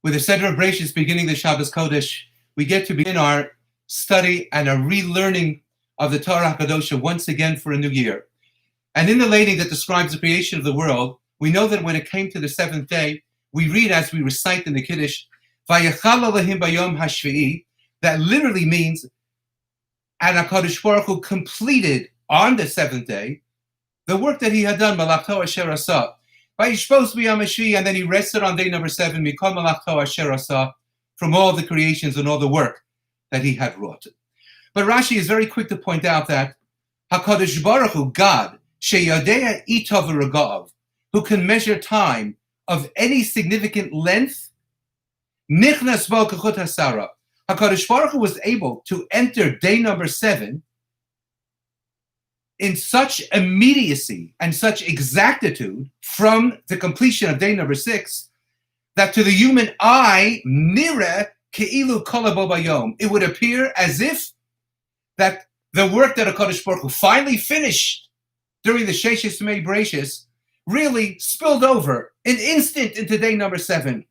With the Seder of Beraishis beginning the Shabbos Kodesh, we get to begin our study and a relearning of the Torah HaKadosh once again for a new year. And in the laning that describes the creation of the world, we know that when it came to the seventh day, we read as we recite in the Kiddush, Vayechal Elohim bayom hashvi'i, that literally means, and HaKadosh Baruch Hu completed on the seventh day the work that he had done, Malachto Asher Asa. Vayishpos b'yom hashvi'i, and then he rested on day number 7, Mikol Malachto Asher Asa, from all the creations and all the work that he had wrought. But Rashi is very quick to point out that HaKadosh Baruch Hu, God, Sheyodea Itov V'Regav, who can measure time of any significant length, Nichnas Bo Kachut Hasara. HaKadosh Baruch Hu was able to enter day number 7 in such immediacy and such exactitude from the completion of day number 6 that to the human eye, Nireh Ke'ilu Kolabo Bayom, it would appear as if that the work that HaKadosh Baruch Hu finally finished during the Sheshis Mei Beraishis really spilled over an instant into day number 7.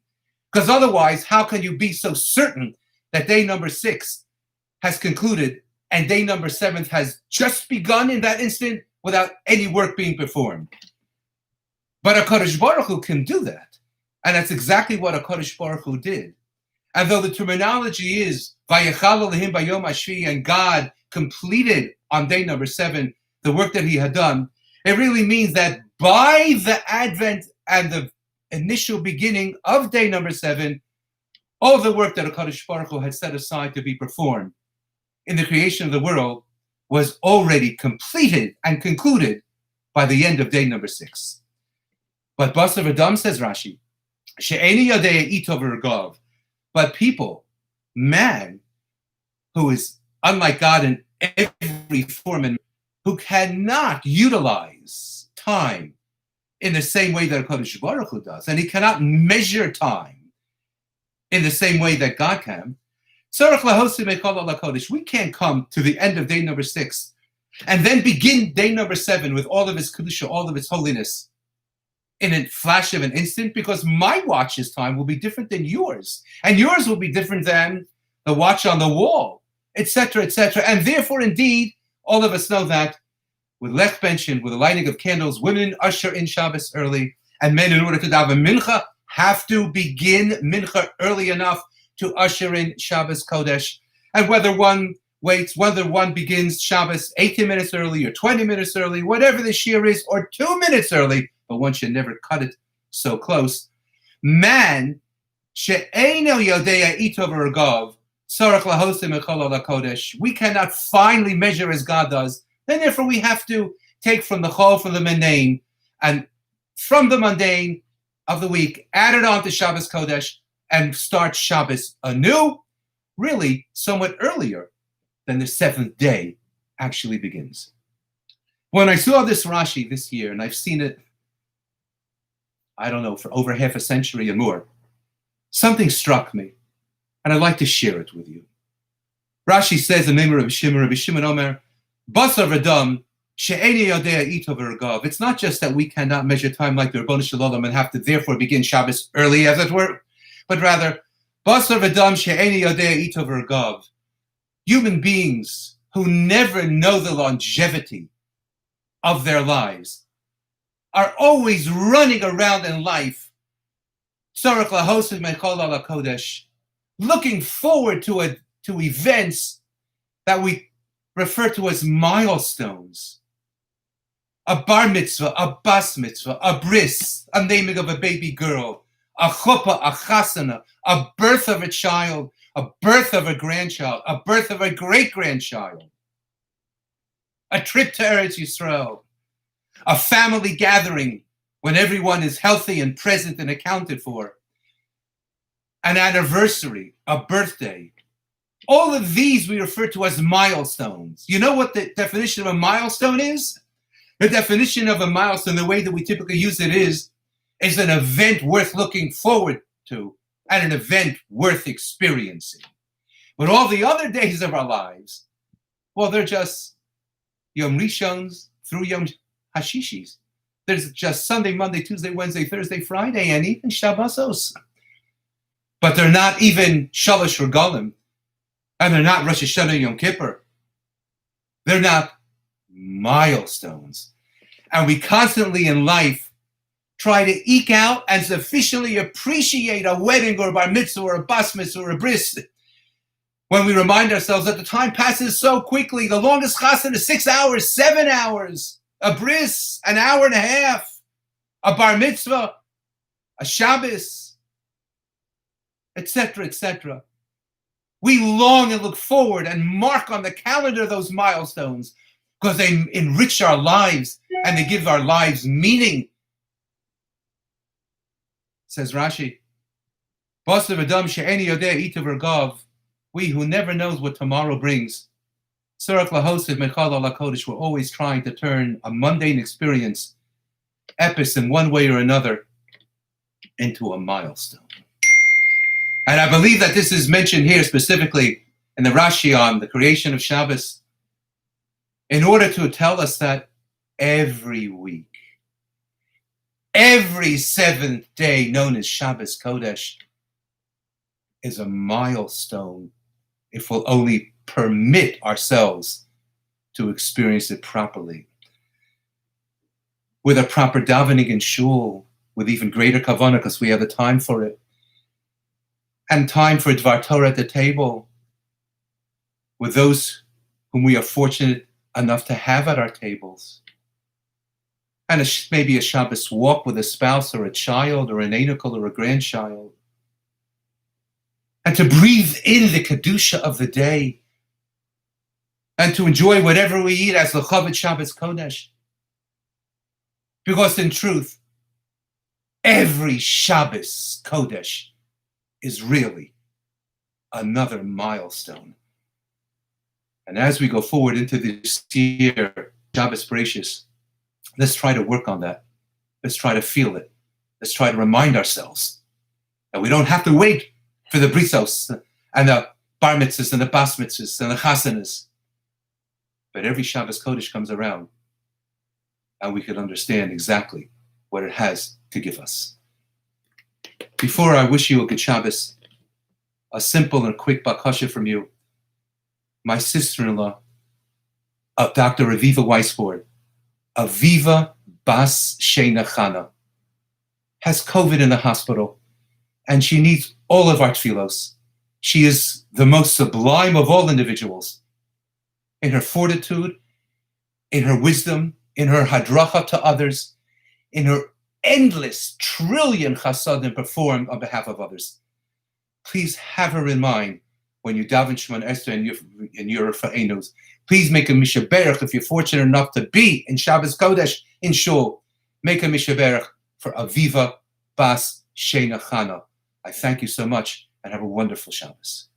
Because otherwise, how can you be so certain that day number 6 has concluded and day number 7 has just begun in that instant without any work being performed? But HaKadosh Baruch Hu can do that. And that's exactly what HaKadosh Baruch Hu did. And though the terminology is Vayechal Elohim bayom hashvi'i, and God completed on day number 7 the work that he had done, it really means that by the advent and the initial beginning of day number 7, all the work that HaKadosh Baruch Hu had set aside to be performed in the creation of the world was already completed and concluded by the end of day number 6. But Basar V'Dam, says Rashi, She'eni Yodea Itov V'Regav, but people, man, who is unlike God in every form and who cannot utilize time in the same way that HaKadosh Baruch Hu does, and he cannot measure time in the same way that God can, we can't come to the end of day number 6 and then begin day number 7 with all of its kedusha, all of its holiness in a flash of an instant, because my watch's time will be different than yours, and yours will be different than the watch on the wall, etc., etc. And therefore, indeed, all of us know that with lech benchen, with the lighting of candles, women usher in Shabbos early, and men, in order to daven mincha, have to begin mincha early enough to usher in Shabbos Kodesh. And whether one waits, whether one begins Shabbos 18 minutes early or 20 minutes early, whatever the shear is, or 2 minutes early, but one should never cut it so close. Man, she'eino yodea itov v'regav, tzarich lahosim echol ala kodesh. We cannot finally measure as God does. Then therefore we have to take from the chol, from the mundane, and from the mundane of the week, add it on to Shabbos Kodesh, and start Shabbos anew, really somewhat earlier than the 7th day actually begins. When I saw this Rashi this year, and I've seen it, I don't know, for over half a century and more, something struck me, and I'd like to share it with you. Rashi says in the name of Rabbi Shimon Omer, Basar V'Dam, She'eni Yodea Itov V'Regav. It's not just that we cannot measure time like the Rabbanu Shalom and have to therefore begin Shabbos early, as it were, but rather, Basar V'Dam She'eni Yodea Itov V'Regav. Human beings who never know the longevity of their lives are always running around in life, Tzarech lahosim echol ala kodesh, looking forward to events that we refer to as milestones. A bar mitzvah, a bas mitzvah, a bris, a naming of a baby girl, a chuppah, a chasana, a birth of a child, a birth of a grandchild, a birth of a great-grandchild, a trip to Eretz Yisrael, a family gathering when everyone is healthy and present and accounted for, an anniversary, a birthday. All of these we refer to as milestones. You know what the definition of a milestone is? The definition of a milestone, the way that we typically use it is an event worth looking forward to and an event worth experiencing. But all the other days of our lives, well, they're just Yom Rishons through Yom Hashishis. There's just Sunday, Monday, Tuesday, Wednesday, Thursday, Friday, and even Shabbosos. but they're not even Shalosh Regalim, and they're not Rosh Hashanah Yom Kippur. They're not milestones. And we constantly in life try to eke out and sufficiently appreciate a wedding or a bar mitzvah or a bas mitzvah or a bris, when we remind ourselves that the time passes so quickly. The longest chassan is 6 hours, 7 hours, a bris, an hour and a half, a bar mitzvah, a Shabbos, etc., etc. We long and look forward and mark on the calendar those milestones because they enrich our lives and they give our lives meaning. Says Rashi, we who never knows what tomorrow brings, we're always trying to turn a mundane experience, epis in one way or another, into a milestone. And I believe that this is mentioned here specifically in the Rashi on the creation of Shabbos, in order to tell us that every week, every seventh day known as Shabbos Kodesh is a milestone if we'll only permit ourselves to experience it properly. With a proper davening in shul, with even greater kavanah because we have the time for it, and time for Dvar Torah at the table, with those whom we are fortunate enough to have at our tables, and maybe a Shabbos walk with a spouse or a child or an Einokol or a grandchild, and to breathe in the Kedusha of the day, and to enjoy whatever we eat as L'chavit Shabbos Kodesh. Because in truth, every Shabbos Kodesh is really another milestone. And as we go forward into this year, Shabbos Beraishis, let's try to work on that. Let's try to feel it. Let's try to remind ourselves that we don't have to wait for the brisos and the bar mitzvahs and the bas mitzvahs and the chasanas. But every Shabbos Kodesh comes around and we can understand exactly what it has to give us. Before I wish you a good Shabbos, a simple and quick bakasha from you. My sister-in-law, Dr. Aviva Weisford, Aviva Bas Sheina Chana, has COVID in the hospital, and she needs all of our tefillos. She is the most sublime of all individuals in her fortitude, in her wisdom, in her hadracha to others, in her endless trillion chasadim performed on behalf of others. Please have her in mind when you daven Shemon Esther and your Rafa'enos. Please make a mishaberach if you're fortunate enough to be in Shabbos Kodesh in Shul. Make a mishaberach for Aviva Bas Sheina Chana. I thank you so much and have a wonderful Shabbos.